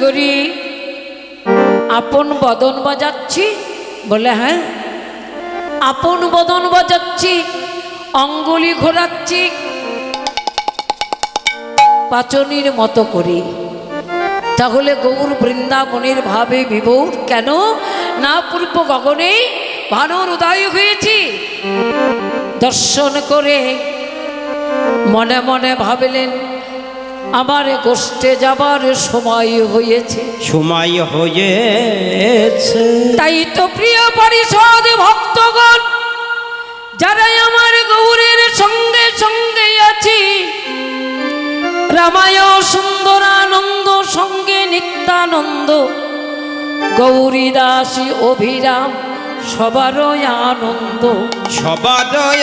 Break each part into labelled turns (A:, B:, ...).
A: করি আপন বদন বাজাচ্ছি? বলে হ্যাঁ, আপন বদন বাজাচ্ছি, অঙ্গুলি ঘোরাচ্ছি পাচনির মতো করে। তাহলে গৌর বৃন্দাবনের ভাবে বিভোর কেন? না পূর্ব গগনে ভানুর উদয় হয়েছি। দর্শন করে মনে মনে ভাবলেন আমার গোষ্ঠে যাবার সময় হয়েছে,
B: সময় হয়েছে।
A: তাই তো প্রিয় পরিষদ ভক্তগণ, যারাই আমার গৌরের সঙ্গে সঙ্গে আছি, রামায় সুন্দরানন্দ সঙ্গে নিত্যানন্দ, গৌরী দাসী অভিরাম সবারই আনন্দ,
B: সবারই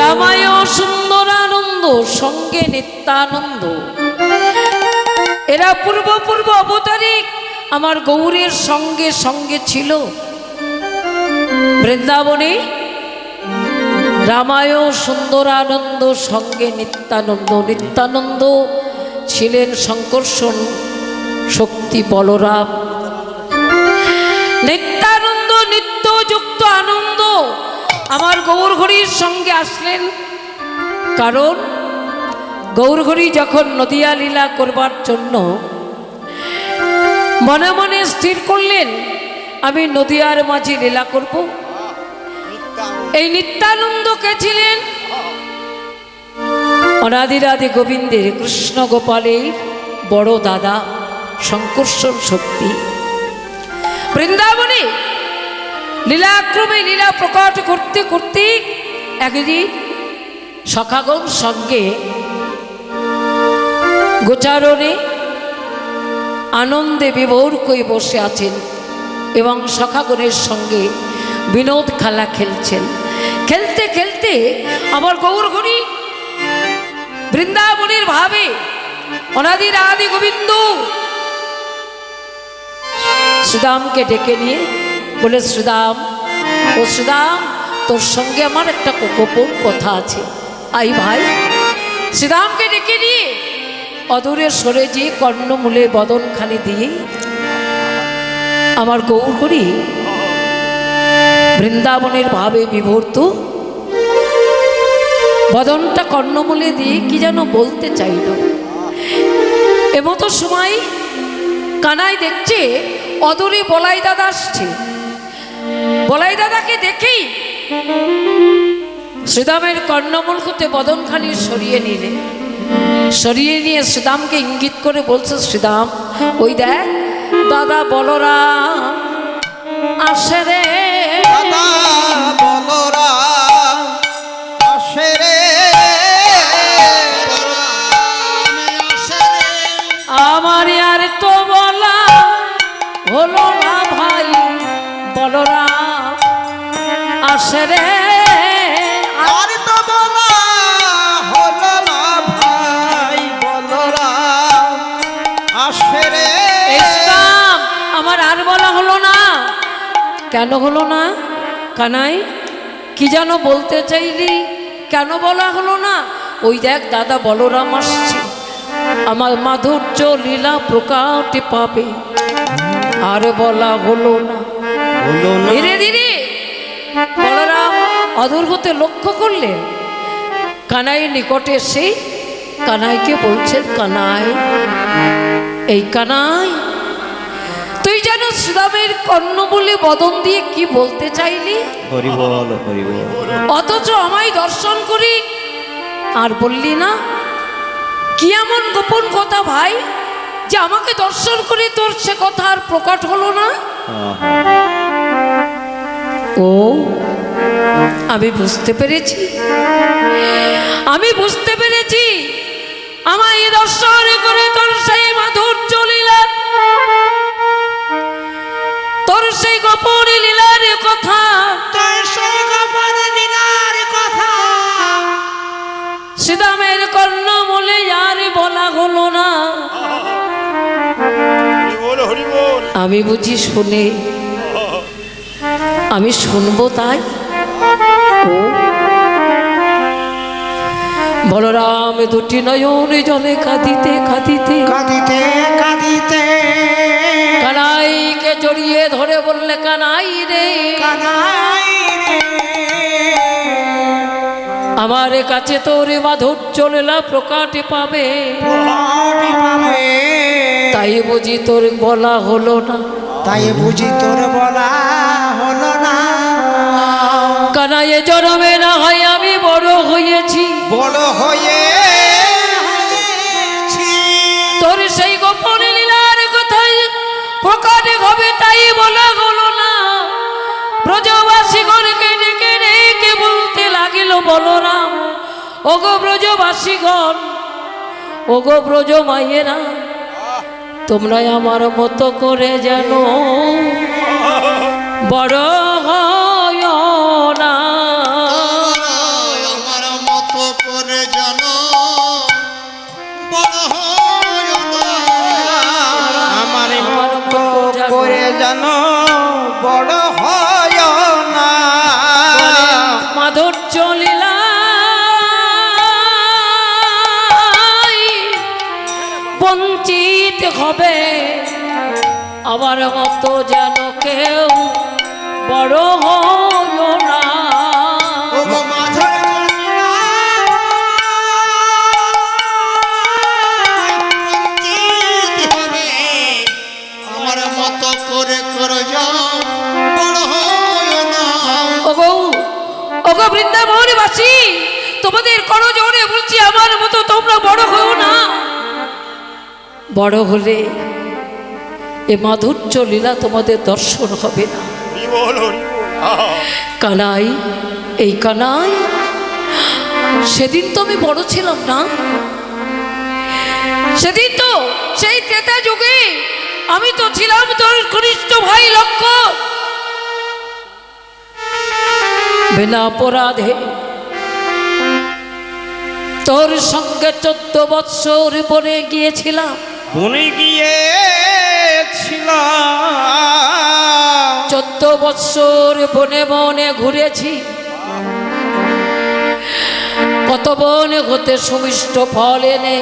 A: রামায় সুন্দরানন্দ সঙ্গে নিত্যানন্দ। এরা পূর্ব পূর্ব অবতারিক আমার গৌরের সঙ্গে সঙ্গে ছিল বৃন্দাবনে। রামায় সুন্দরানন্দ সঙ্গে নিত্যানন্দ, নিত্যানন্দ ছিলেন সংকর্ষণ শক্তি বলরাম। নিত্যানন্দ নিত্যযুক্ত আনন্দ আমার গৌরহরির সঙ্গে আসলেন। কারণ গৌরহরি যখন নদিয়া লীলা করবার জন্য মনে মনে স্থির করলেন আমি নদিয়ার মাঝে লীলা করব। এই নিত্যানন্দ কে ছিলেন? অনাদিরাদি গোবিন্দের কৃষ্ণ গোপালের বড় দাদা, সংকর্ষণ শক্তি। বৃন্দাবনে লীলাক্রমে লীলা প্রকট করতে করতে একদিন সখাগণ সঙ্গে গোচারণে আনন্দে বিভোর করে বসে আছেন এবং সখাগণের সঙ্গে বিনোদ খেলা খেলছেন। খেলতে খেলতে আমার গৌরহরি বৃন্দাবনের ভাবে অনাদির আদি গোবিন্দ শ্রীদামকে ডেকে নিয়ে বলে শ্রীদাম, ও শ্রীদাম, তোর সঙ্গে আমার একটা গোপন কথা আছে, আই ভাই। শ্রীদামকে ডেকে নিয়ে অদূরে সরে যে কর্ণমূলে বদনখানি দিয়ে আমার গৌরহরি বৃন্দাবনের ভাবে বিভূত বদনটা কর্ণমূলে দিয়ে কি যেন বলতে চাইল। এমতো সময় কানাই দেখছে অদূরে বলাই দাদা আসছে। বলাই দাদাকে দেখেই শ্রীদামের কর্ণমূল হতে বদনখানি সরিয়ে নিলে, সরিয়ে নিয়ে শ্রীদামকে ইঙ্গিত করে বলছে শ্রীদাম, ওই দেখ দাদা বলরাম আসে রে,
B: বলরাম আসে রে,
A: আমার আর তো বলা হলো না ভাই, বলরাম আসে রে,
B: আর তো বলা হলো না ভাই, বলরাম আসে রে।
A: আমার আর বলা হলো না। কেন হলো না কানাই? কি যেন বলতে চাইলি, কেন বলা হলো না? ওই দেখ দাদা বলরাম আসছে, আমার মাধুর্য লীলা প্রকাটে পাবে, আর বলা হলো না। ধীরে ধীরে বলরাম অদূর হতে লক্ষ্য করলেন, কানাই নিকটে এসে কানাইকে বলছেন, কানাই, এই কানাই, তুই যেন শ্রীরামের কর্ণমূলে বদন দিয়ে কি বলতে চাইলি,
B: হরি বল, হরি বল,
A: অথচ আমায় দর্শন করি আর বললি না? কি এমন গোপন কথা ভাই যে আমাকে দর্শন করে তোর সে কথা আর প্রকট হলো না? ও, আমি বুঝতে পেরেছি, আমি বুঝতে পেরেছি। আমায় দর্শন করে তোর সেই মাধুর্য লীলা, তোর সেই গোপন লীলার কথা,
B: তোর সেই গোপন লীলার কথা
A: শ্রীরামের কর্ণমূলে আর বলা হলো না। আমি বুঝি শুনে, আমি শুনবো তাই। ও বলরাম দুটি নয়ন জলে কাঁদিতে কাঁদিতে
B: কাঁদিতে কাঁদিতে
A: কানাইকে জড়িয়ে ধরে বললে, কানাই রে,
B: কানাই রে,
A: আমার কাছে তোর মাধুর্য লীলা প্রকাটে পাবে,
B: প্রকাটে পাবে।
A: তাই বুঝি তোর বলা হলো না,
B: তাই বুঝি তোর বলা হলো না।
A: কানাইয়ে জন্মে না হয় আমি বড় হয়েছি,
B: বড় হয়েছি,
A: তোর সেই গোপন লীলার কথাই প্রকাটে হবে, তাই বলা হলো না। ব্রজবাসী গণকে ডেকে ডেকে বলতে লাগিল বলরাম, ওগো ব্রজবাসীগণ, ওগো ব্রজ মায়েরা, তোমরা আমার মতো করে যেন বড় হয় না।
C: আমার মতো করে জানো বড় হয় না।
B: আমার মতো করে জানো বড় হয় না।
A: মাধুর্য লীলা বঞ্চিত হবে, আমার মতো যেন কেউ বড় হয় না।
B: ওগো মাঝের জমিলা,
C: বঞ্চিত হবে, আমার মতো করে করে যাও বড় হয় না।
A: ওগো ওগো বৃন্দাবনবাসী, তোমাদের করজোড়ে বলছি, আমার মতো তোমরা বড় হও না। বড় হলে এ মাধুর্য লীলা তোমাদের দর্শন হবে না। কানাই, এই কানাই, সেদিন তো আমি বড় ছিলাম না, সেদিন তো সেই ত্রেতা যুগে আমি তো ছিলাম তোর কনিষ্ঠ ভাই লক্ষ্মণ। বিনা অপরাধে তোর সঙ্গে 14 বৎসর বনে গিয়েছিলাম,
B: বনে গিয়েছিলাম,
A: 14 বৎসর বনে বনে ঘুরেছি, কত বনে হতে সুমিষ্ট ফল এনে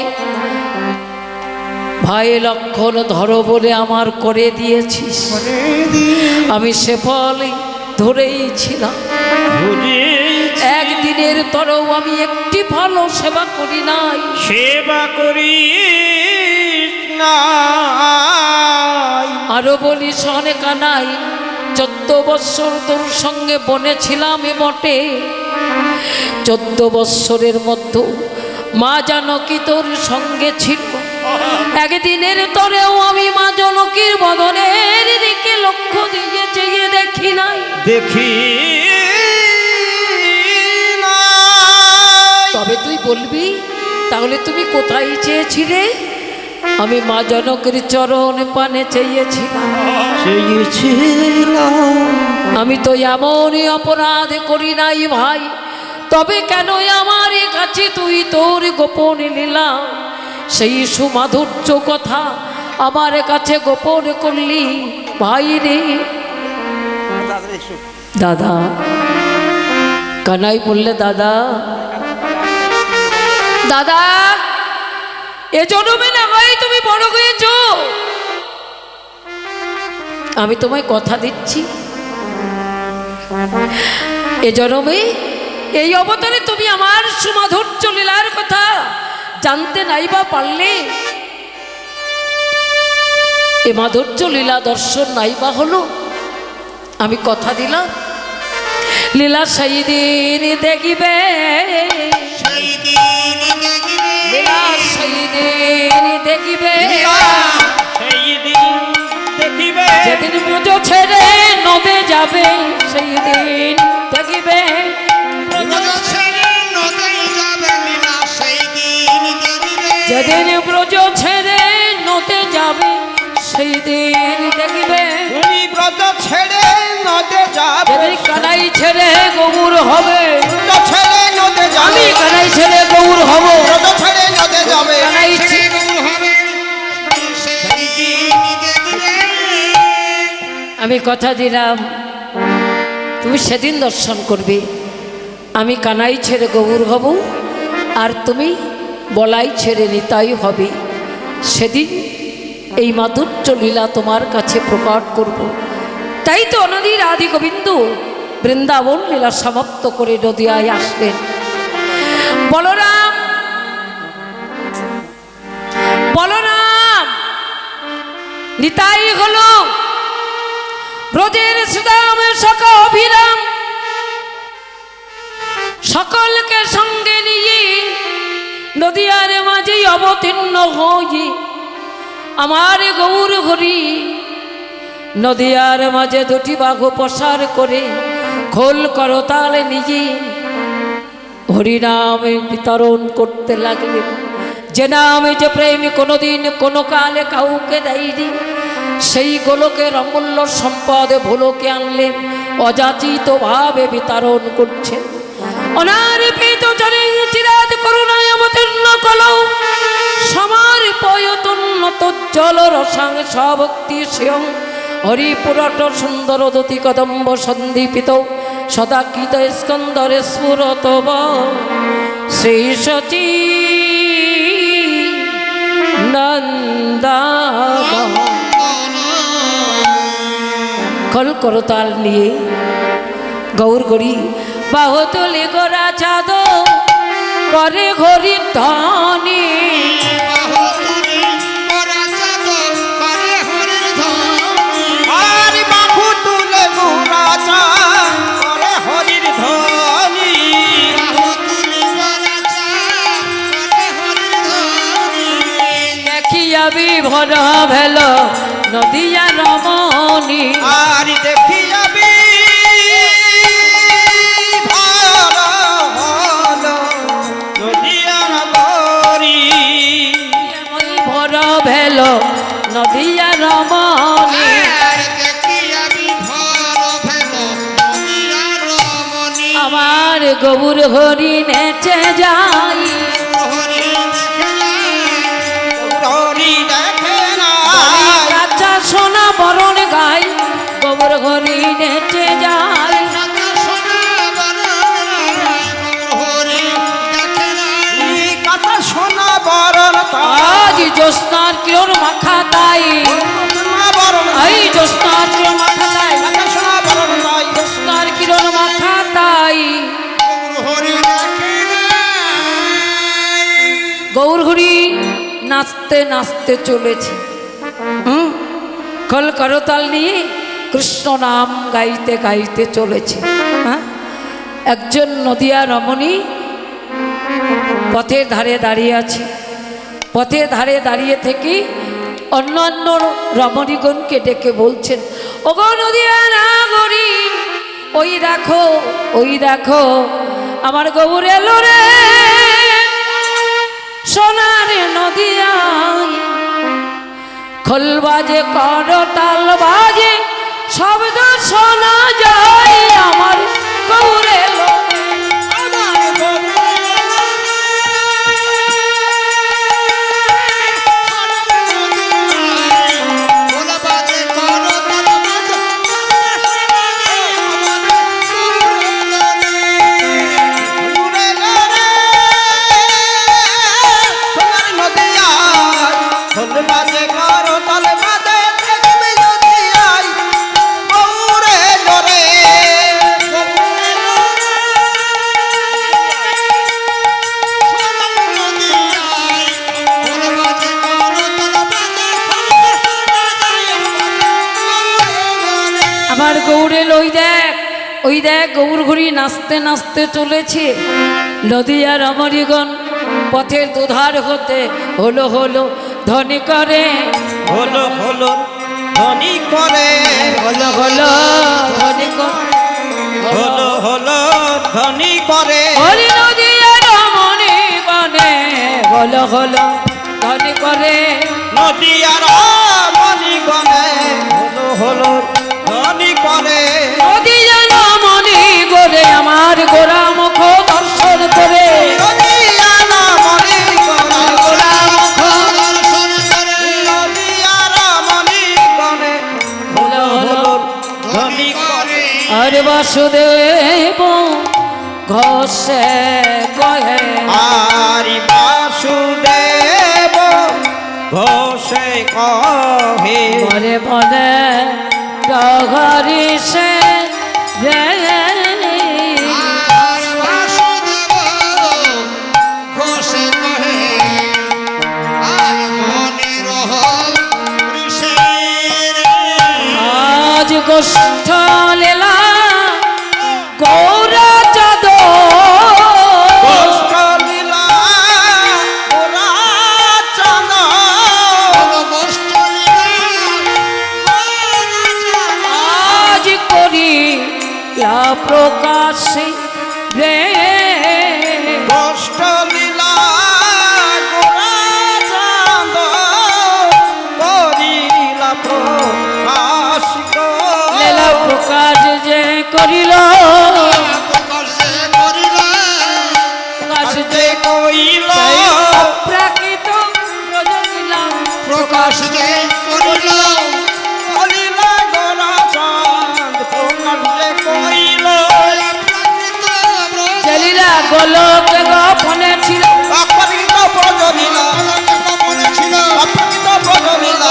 A: ভাই লক্ষণ ধরো বলে আমার করে দিয়েছিস, আমি সে ফল ধরেই ছিলাম। একদিনের তরেও আমি একটি ফলও সেবা করি নাই,
B: সেবা করি না।
A: আরো বলি শোনে কানাই, 14 বৎসর তোর সঙ্গে বনে ছিলাম এ বটে, 14 বৎসরের মধ্যে মা জানকী তোর সঙ্গে ছিল, একদিনের তরেও আমি মা জানকীর বদনের দিকে লক্ষ্য দিয়ে চেয়ে দেখি নাই,
B: দেখি না।
A: তবে তুই বলবি তাহলে তুমি কোথায় চেয়েছিলে? আমি মা জানকীর চরণ পানে চেয়েছিলাম। আমি তো এমনই অপরাধ করি নাই ভাই, তবে কেন আমার কাছে তুই তোর গোপন লীলা সেই সুমাধুর্য কথা আমার কাছে গোপন করলি ভাই রে? দাদা, কানাই বললে, দাদা দাদা, এ জন্মে না হয় তুমি বড় হয়েছ, আমি তোমায় কথা দিচ্ছি, এ জন্মে এই অবতারে তুমি আমার সুমাধুর্য লীলার কথা জানতে নাইবা পারলে, এ মাধুর্য লীলা দর্শন নাইবা হলো, আমি কথা দিলাম লীলা সেই দিন দেখিবে,
C: সেই দিন দেখিবে,
A: লীলা সেই দিন দেখিবে,
B: সেই দিন দেখিবে,
A: যেদিন ব্রজ ছেড়ে নদে যাবে সেই দিন দেখিবে,
C: ব্রজ ছেড়ে নদে যাবে লীলা সেই দিন দেখিবে,
A: যেদিন ব্রজ ছেড়ে নদে যাবে সেই দিন দেখিবে,
B: তুমি ব্রত ছেড়ে নদে যাবে,
A: যেদিন কানাই ছেড়ে গৌর হবে,
B: ব্রত ছেড়ে নদে
A: আমি
B: যাবে,
A: কানাই ছেড়ে গৌর হব,
B: ব্রত ছেড়ে নদে যাবে,
A: কানাই
C: ছেড়ে গৌর হবে সেই দিন দেখিবে।
A: আমি কথা দিলাম তুমি সেদিন দর্শন করবে, আমি কানাই ছেড়ে গৌর হব, আর তুমি বলাই ছেড়ে নিতাই হবে। সেদিন এই মাধুর্য লীলা তোমার কাছে প্রকট করব। তাই তো অনাদির আদি গোবিন্দ বৃন্দাবন লীলা সমাপ্ত করে নদিয়ায় আসলেন। বলরাম বলরাম নিতাই হলো ব্রজের সুদামের সখা অভিরাম, সকলকে সঙ্গে নিয়ে নদিয়ার মাঝে অবতীর্ণ হই আমার গৌর হরি। নদিয়ার মাঝে দুটি বাহু প্রসার করে খোল করতালে নিজে হরিনামে বিতরণ করতে লাগলেন। যে নামে যে প্রেমী কোনোদিন কোনো কালে কাউকে দেয়নি, সেই গোলকের অমূল্য সম্পদ ভোলকে আনলেন, অযাচিত ভাবে বিতরণ করছেন। অনারপিত জনে চিরাত করুণায় অবতীর্ণ কলৌ সমার পয়তোন্নত জল রসাং সভক্তি স্বয়ং হরিপুরট সুন্দর দতি কদম্ব সন্দীপিত সদা কৃত স্কন্দরে স্ফুরত শ্রী সচী নন্দা। খল করতাল নিয়ে গৌর গড়ি বাহু তুলে গোরা চাঁদ করে ঘড়ি ধনী। ভর ভেল নদিয়া রমণী
B: আর দেখি যাবি নদিয়া নগরী।
A: ভর ভেল নদিয়া রমণী আমার গৌর হরি নেচে যাই। সোনা বরণ গাই গোবর ঘরি নেচে যায়।
B: সোনা বরণ
A: আজ জ্যোৎস্নার কিরণ মাখা তাই, এই জ্যোৎস্নার কিরণ মাখা তাই, জ্যোৎস্নার কিরণ মাখা তাই। গৌর হরি নাচতে নাচতে চলেছে। খল করতাল নিয়ে কৃষ্ণ নাম গাইতে গাইতে চলেছে। একজন নদিয়া রমণী পথের ধারে দাঁড়িয়ে আছে। পথের ধারে দাঁড়িয়ে থেকে অন্যান্য রমণীগণকে ডেকে বলছেন, ওগো নদিয়া নাগরী, ওই দেখো ওই দেখো আমার গৌর এলো রে সোনার নদিয়ায়। খোল বাজে করতাল বাজে শব্দ শোনা যায় আমার গৌর এলো। আমার গৌরেল ওই দেখ ওই দেখ গৌর ঘুরি নাচতে নাচতে চলেছে। নদিয়া রমণীগণ পথের দুধার হতে হলো হলো ধ্বনি করে,
B: হলো হলো ধ্বনি করে,
A: হলো হলো ধ্বনি করে,
B: হলো হলো ধ্বনি করে।
A: হরি নদিয়া রমণী বনে হলো হলো ধ্বনি করে।
B: নদিয়া রমণী গনে হলো হলো ধ্বনি করে।
A: নদিয়া রমণী গোরে আমার গোরা মুখ দর্শন করে।
B: নদিয়া রমণী গনে
A: গোরা মুখ
B: নদিয়া রমণী গনে হলো হলো ধ্বনি করে।
A: আর বাসুদেব ঘোষে কহে
B: আর
D: তাই বাসুদেব ঘোষে কহে
A: মনে মনে ডগরি সে রে
C: আর বাসুদেব ঘোষে কহে আর মনে রহ ঋষের
A: আজ গোষ্ঠ লীলা গৌরা চাঁদ
D: গোষ্ঠ লীলা ওরা চন্দ
A: আজ করি লা প্রকাশে রে
D: গোষ্ঠ লীলা গোরা চন্দ করিলা প্রকাশ গো।
A: লীলা প্রকাশ যে করিল প্রকাশ যে
D: কইল
A: প্রাকৃত রজনীলা
C: প্রকাশ যে করিল
D: কলিলা গোরা চাঁদ প্রকাশ যে কইল
A: চলিলা গোলক গোপনে ছিল
D: অপরিত প্রজনীলা অপরিত প্রজনীলা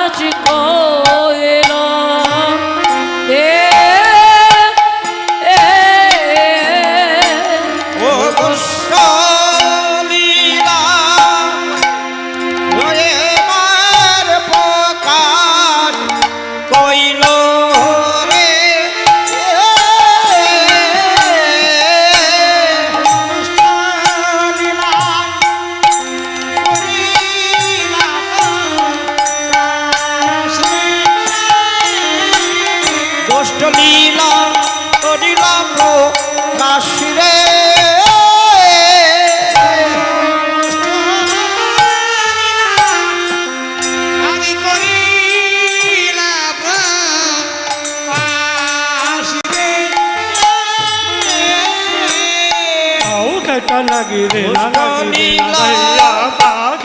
A: আজ কইল
D: ও গোষ্ঠ লীলা এবার প্রকাশ কইল রে গোষ্ঠ লীলা করিলা প্রকাশ রে
C: আমি করিলাম আসবে
D: করিলা প্রকাশ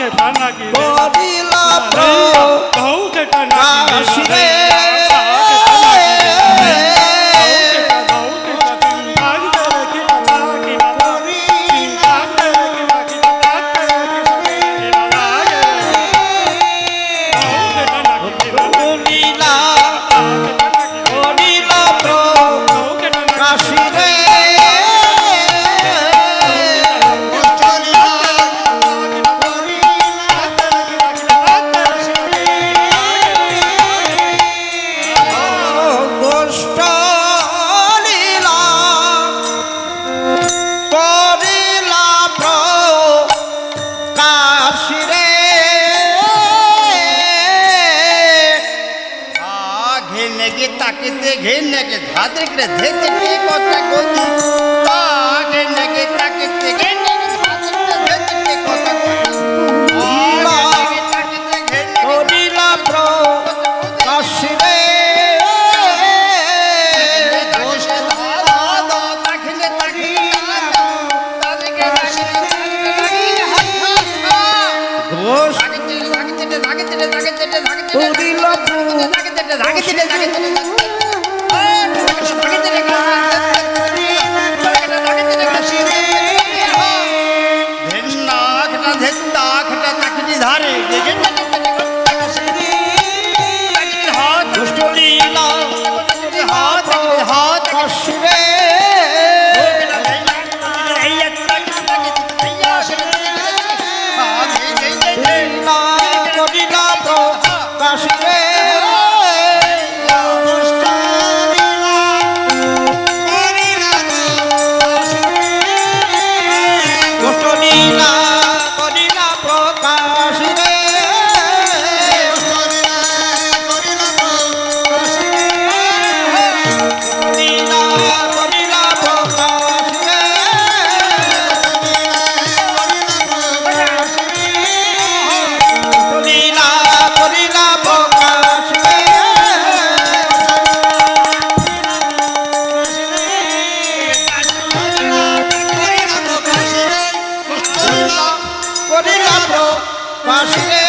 D: রে লীলা করিলা প্রকাশ রে গোষ্ঠ লীলা করিলা প্রকাশ রে
E: ঘেন্নেকে তাকিতে ঘেন্নেকে ধাতে করে ধেতে কি কথা গতি তা ঘেন্নেকে তাকিতে ঘেন্নেকে ধাতে করে ধেতে কি কথা গতি ঘেন্নেকে তাকিতে ঘেন্নেকে
D: করিলা প্রকাশ রে
E: বসে দাদা তাকিতে তাকিতে তাদেরকে
D: ঘোষ করিলা গোষ্ঠ লীলা প্রকাশ রে লীলা করিলা প্রকাশ রে গোষ্ঠ লীলা করিলা প্রকাশ রে লীলা করিলা প্রকাশ রে লীলা করিলা প্রকাশ রে করিলা প্রকাশ রে